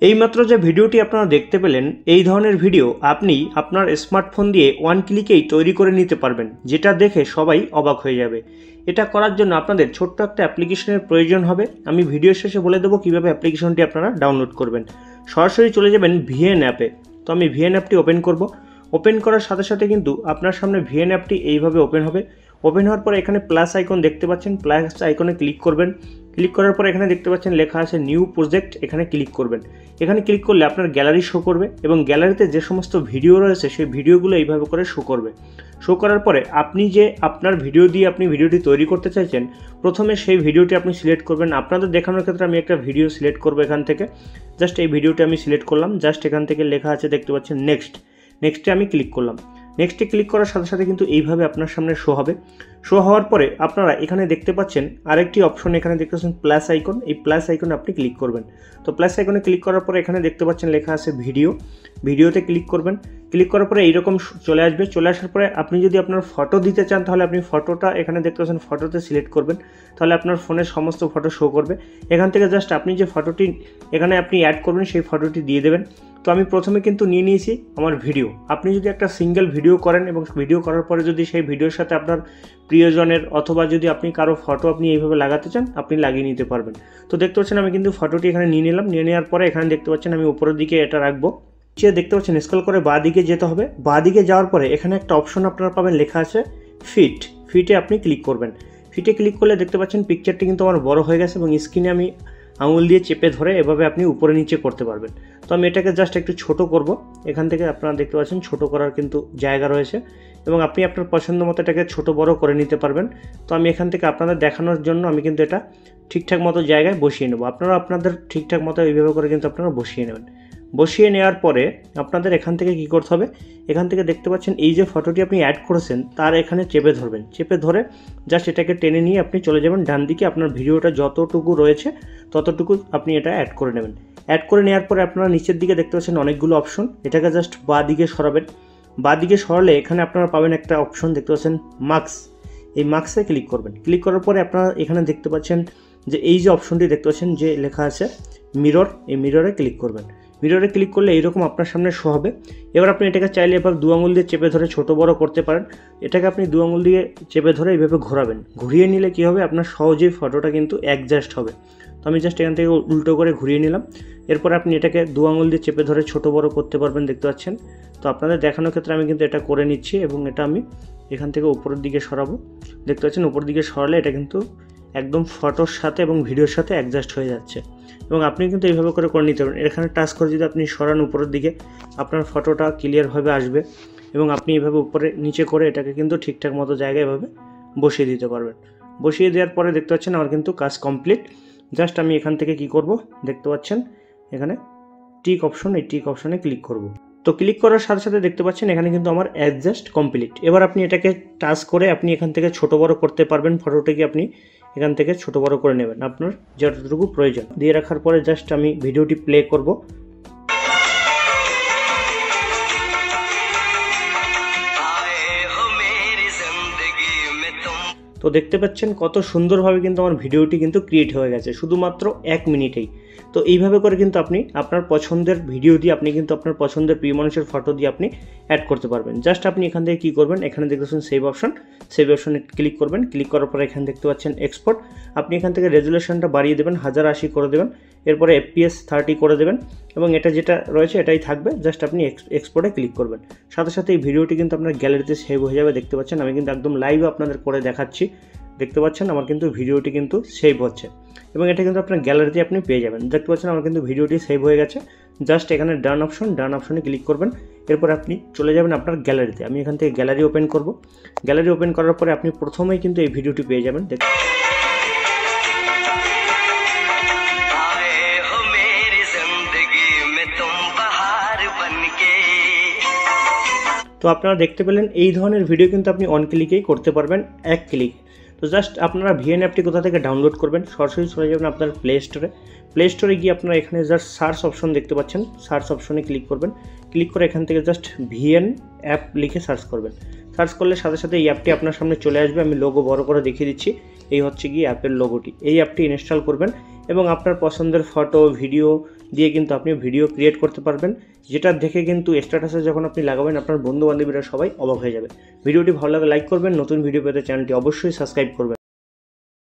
এইমাত্র যে ভিডিওটি আপনারা দেখতে পেলেন, এই ধরনের ভিডিও আপনি আপনার স্মার্টফোন দিয়ে ওয়ান ক্লিকেই তৈরি করে নিতে পারবেন, যেটা দেখে সবাই অবাক হয়ে যাবে। এটা করার জন্য আপনাদের ছোট্ট একটা অ্যাপ্লিকেশনের প্রয়োজন হবে। আমি ভিডিও শেষে বলে দেবো কীভাবে অ্যাপ্লিকেশনটি আপনারা ডাউনলোড করবেন। সরাসরি চলে যাবেন ভিএন অ্যাপে। তো আমি ভিএন অ্যাপটি ওপেন করব। ওপেন করার সাথে সাথে কিন্তু আপনার সামনে ভিএন অ্যাপটি এইভাবে ওপেন হবে। ওপেন হওয়ার পরে এখানে প্লাস আইকন দেখতে পাচ্ছেন, প্লাস আইকনে ক্লিক করবেন। ক্লিক করার পর এখানে দেখতে পাচ্ছেন লেখা আছে নিউ প্রজেক্ট, এখানে ক্লিক করবেন। এখানে ক্লিক করলে আপনার গ্যালারি শো করবে এবং গ্যালারিতে যে সমস্ত ভিডিও রয়েছে সেই ভিডিওগুলো এইভাবে করে শো করবে। শো করার পরে আপনি যে আপনার ভিডিও দিয়ে আপনি ভিডিওটি তৈরি করতে চাইছেন, প্রথমে সেই ভিডিওটি আপনি সিলেক্ট করবেন। আপনাদের দেখানোর ক্ষেত্রে আমি একটা ভিডিও সিলেক্ট করবো এখান থেকে। জাস্ট এই ভিডিওটি আমি সিলেক্ট করলাম। জাস্ট এখান থেকে লেখা আছে দেখতে পাচ্ছেন নেক্সটে আমি ক্লিক করলাম। নেক্সটে ক্লিক করার সাথে সাথে কিন্তু এইভাবে আপনার সামনে শো হবে। শো হওয়ার পরে আপনারা এখানে দেখতে পাচ্ছেন আরেকটি অপশন, এখানে দেখতে পাচ্ছেন প্লাস আইকন। এই প্লাস আইকনে আপনি ক্লিক করবেন। তো প্লাস আইকনে ক্লিক করার পরে এখানে দেখতে পাচ্ছেন লেখা আছে ভিডিওতে ক্লিক করবেন। ক্লিক করার পরে এইরকম চলে আসবে। চলে আসার পরে আপনি যদি আপনার ফটো দিতে চান, তাহলে আপনি ফটোটা এখানে দেখতে পাচ্ছেন ফটোতে সিলেক্ট করবেন। তাহলে আপনার ফোনের সমস্ত ফটো শো করবে। এখান থেকে জাস্ট আপনি যে ফটোটি এখানে আপনি অ্যাড করবেন সেই ফটোটি দিয়ে দেবেন। তো আমি প্রথমে কিন্তু নিয়ে নিয়েছি আমার ভিডিও। আপনি যদি একটা সিঙ্গেল ভিডিও করেন এবং ভিডিও করার পরে যদি সেই ভিডিওর সাথে আপনার প্রিয়জনের অথবা যদি আপনি কারো ফটো আপনি এইভাবে লাগাতে চান, আপনি লাগিয়ে নিতে পারবেন। তো দেখতে পাচ্ছেন আমি কিন্তু ফটোটি এখানে নিয়ে নিলাম। নিয়ে নেওয়ার পরে এখানে দেখতে পাচ্ছেন আমি উপরের দিকে এটা রাখবো। দেখতে পাচ্ছেন স্ক্রল করে বাঁ দিকে যেতে হবে। বাঁ দিকে যাওয়ার পরে এখানে একটা অপশন আপনারা পাবেন, লেখা আছে ফিটে আপনি ক্লিক করবেন। ফিটে ক্লিক করলে দেখতে পাচ্ছেন পিকচারটি কিন্তু আমার বড় হয়ে গেছে এবং স্ক্রিনে আমি আঙুল দিয়ে চেপে ধরে এভাবে আপনি উপরে নিচে করতে পারবেন। তো আমি এটাকে জাস্ট একটু ছোট করব। এখান থেকে আপনারা দেখতে পাচ্ছেন ছোট করার কিন্তু জায়গা রয়েছে এবং আপনি আপনার পছন্দ মতো এটাকে ছোট বড় করে নিতে পারবেন। তো আমি এখান থেকে আপনাদের দেখানোর জন্য আমি কিন্তু এটা ঠিকঠাক মতো জায়গায় বসিয়ে নেব। আপনারা আপনাদের ঠিকঠাক মতো এইভাবে করে কিন্তু আপনারা বসিয়ে নেবেন। বসিয়ে নেওয়ার পরে আপনাদের এখান থেকে কি করতে হবে, এখান থেকে দেখতে পাচ্ছেন এই যে ফটোটি আপনি অ্যাড করেছেন তার এখানে চেপে ধরবেন। চেপে ধরে জাস্ট এটাকে টেনে নিয়ে আপনি চলে যাবেন ডান দিকে। আপনার ভিডিওটা যতটুকু রয়েছে ততটুকু আপনি এটা অ্যাড করে নেবেন। অ্যাড করে নেওয়ার পরে আপনারা নিচের দিকে দেখতে পাচ্ছেন অনেকগুলো অপশন। এটাকে জাস্ট বাঁ দিকে সরাবেন। বাঁ দিকে সরালে এখানে আপনারা পাবেন একটা অপশন দেখতে পাচ্ছেন মার্কস। এই মার্কসে ক্লিক করবেন। ক্লিক করার পরে আপনারা এখানে দেখতে পাচ্ছেন যে এই যে অপশনটি দেখতে পাচ্ছেন যে লেখা আছে মিরর, এই মিররে ক্লিক করবেন। মিররে ক্লিক করলে এইরকম আপনার সামনে শো হবে। এবার আপনি এটাকে চাইলে এবার দু আঙুল দিয়ে চেপে ধরে ছোট বড় করতে পারেন। এটাকে আপনি দু আঙুল দিয়ে চেপে ধরে এইভাবে ঘোরাবেন। ঘুরিয়ে নিলে কী হবে, আপনার সহজেই ফটোটা কিন্তু অ্যাডজাস্ট হবে। তো আমি জাস্ট এখান থেকে উল্টো করে ঘুরিয়ে নিলাম। এরপর আপনি এটাকে দু আঙুল দিয়ে চেপে ধরে ছোট বড় করতে পারবেন, দেখতে পাচ্ছেন। তো আপনাদের দেখানোর ক্ষেত্রে আমি কিন্তু এটা করে নিচ্ছি এবং এটা আমি এখান থেকে উপরের দিকে সরাবো। দেখতে পাচ্ছেন উপরের দিকে সরালে এটা কিন্তু একদম ফটোর সাথে এবং ভিডিওর সাথে অ্যাডজাস্ট হয়ে যাচ্ছে এবং আপনি কিন্তু এইভাবে করে নিতে পারেন। এখানে টাচ করে যদি আপনি সরান উপরের দিকে, আপনার ফটোটা ক্লিয়ারভাবে আসবে এবং আপনি এইভাবে উপরে নিচে করে এটাকে কিন্তু ঠিকঠাক মতো জায়গায় এভাবে বসিয়ে দিতে পারবেন। বসিয়ে দেওয়ার পরে দেখতে পাচ্ছেন আমার কিন্তু কাজ কমপ্লিট। জাস্ট আমি এখান থেকে কি করব, দেখতে পাচ্ছেন এখানে টিক অপশন, এই টিক অপশনে ক্লিক করব। তো ক্লিক করার সাথে সাথে দেখতে পাচ্ছেন এখানে কিন্তু আমার অ্যাডজাস্ট কমপ্লিট। এবার আপনি এটাকে টাচ করে আপনি এখান থেকে ছোট বড় করতে পারবেন। ফটোটাকে আপনি এখান থেকে ছোট বড় করে নেবেন আপনার যতটুকু প্রয়োজন। দিয়ে রাখার পরে জাস্ট আমি ভিডিওটি প্লে করব। তো দেখতে পাচ্ছেন কত সুন্দরভাবে কিন্তু আমার ভিডিওটি কিন্তু ক্রিয়েট হয়ে গেছে শুধুমাত্র 1 মিনিটেই। তো এইভাবে করে কিন্তু আপনি আপনার পছন্দের ভিডিও দিয়ে আপনি কিন্তু আপনার পছন্দের প্রিয় মানুষের ফটো দিয়ে আপনি অ্যাড করতে পারবেন। জাস্ট আপনি এখান থেকে কী করবেন, এখানে দেখতে পাচ্ছেন সেভ অপশনে ক্লিক করবেন। ক্লিক করার পরে এখানে দেখতে পাচ্ছেন এক্সপোর্ট। আপনি এখান থেকে রেজুলেশনটা বাড়িয়ে দেবেন, 1080 করে দেবেন। এরপরে FPS 30 করে দেবেন এবং এটা যেটা রয়েছে এটাই থাকবে। জাস্ট আপনি এক্সপোর্টে ক্লিক করবেন। সাথে সাথে এই ভিডিওটি কিন্তু আপনার গ্যালারিতে সেভ হয়ে যাবে। দেখতে পাচ্ছেন আমি কিন্তু একদম লাইভ আপনাদের করে দেখাচ্ছি। দেখতে পাচ্ছেন আমার কিন্তু ভিডিওটি কিন্তু সেভ হচ্ছে এবং এটা কিন্তু আপনার গ্যালারিতে আপনি পেয়ে যাবেন। দেখতে পাচ্ছেন আমার কিন্তু ভিডিওটি সেভ হয়ে গেছে। জাস্ট এখানে ডান অপশনে ক্লিক করবেন। এরপর আপনি চলে যাবেন আপনার গ্যালারিতে। আমি এখান থেকে গ্যালারি ওপেন করব। গ্যালারি ওপেন করার পরে আপনি প্রথমেই কিন্তু এই ভিডিওটি পেয়ে যাবেন। তো আপনারা দেখতে পেলেন এই ধরনের ভিডিও কিন্তু আপনি অন ক্লিকেই করতে পারবেন, 1 ক্লিক। তো জাস্ট আপনারা ভিএন অ্যাপটি কোথা থেকে ডাউনলোড করবেন, সরাসরি চলে যাবেন আপনার প্লে স্টোরে গিয়ে আপনারা এখানে জাস্ট সার্চ অপশন দেখতে পাচ্ছেন, সার্চ অপশনে ক্লিক করবেন। ক্লিক করে এখান থেকে জাস্ট ভিএন অ্যাপ লিখে সার্চ করবেন। সার্চ করলে সাথে সাথে এই অ্যাপটি আপনার সামনে চলে আসবে। আমি লোগো বড় করে দেখিয়ে দিচ্ছি। এই হচ্ছে গিয়ে অ্যাপের লোগোটি। এই অ্যাপটি ইনস্টল করবেন এবং আপনার পছন্দের ফটো ভিডিও দিয়ে কিন্তু আপনি ভিডিও ক্রিয়েট করতে পারবেন, যেটা দেখে কিন্তু স্ট্যাটাসে যখন আপনি লাগাবেন আপনার বন্ধু বান্ধবীরা সবাই অবাক হয়ে যাবে। ভিডিওটি ভালো লাগে লাইক করবেন, নতুন ভিডিও পেতে চ্যানেলটি অবশ্যই সাবস্ক্রাইব করবেন।